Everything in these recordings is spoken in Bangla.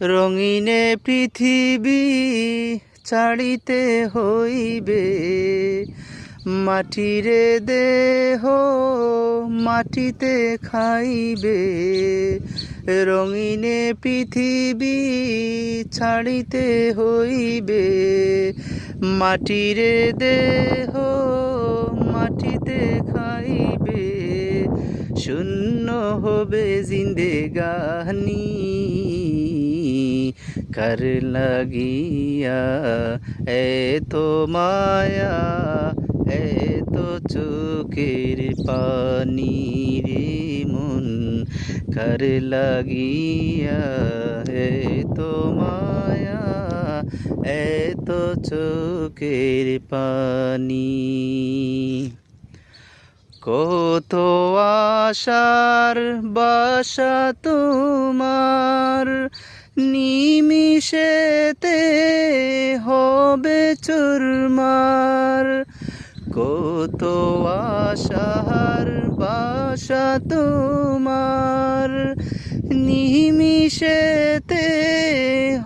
রঙিনে পৃথিবী ছাড়িতে হইবে, মাটিরে দেহ মাটিতে খাইবে। রঙিনে পৃথিবী ছাড়িতে হইবে, মাটিরে দেহ মাটিতে খাইবে। শূন্য হবে জিন্দেগানি, কার লাগিয়া এত মায়া, এত চোখের পানি রে মন, কার লাগিয়া এত মায়া, এত চোখের পানি। কত আশার বাসা তোমার, নিমিষেতে হবে চুরমার। কত আশার বাসা তোমার, নিমিষেতে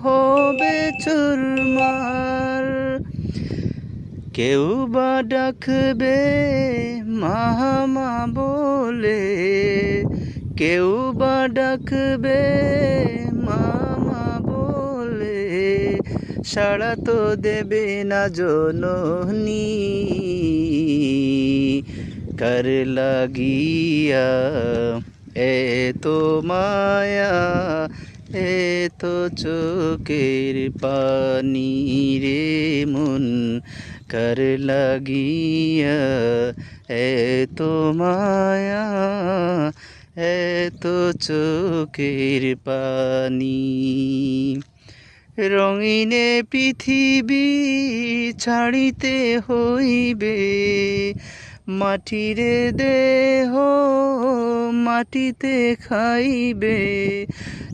হবে চুরমার। কেউ বা ডাকবে মা বলে, কেউ বা ডাকবে মামা বলে, সাড়া তো দেবে না জননী। কার লাগিয়া এত মায়া, এত চোখের পানি রে মন, কার লাগিয়া এত মায়া, এত চোখের পানি। রঙিনে পৃথিবী ছাড়িতে হইবে, মাটিরে দেহ মাটিতে খাইবে।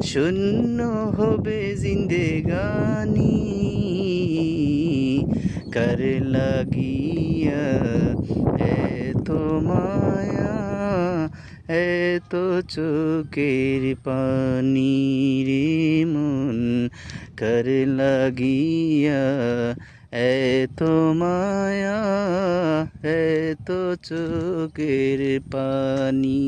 শূন্য হবে জিন্দেগানি, কার লাগিয়া এত মায়া, এত চোখের পানি রে মন, কার লাগিয়া এত মায়া, এত চোখের পানি।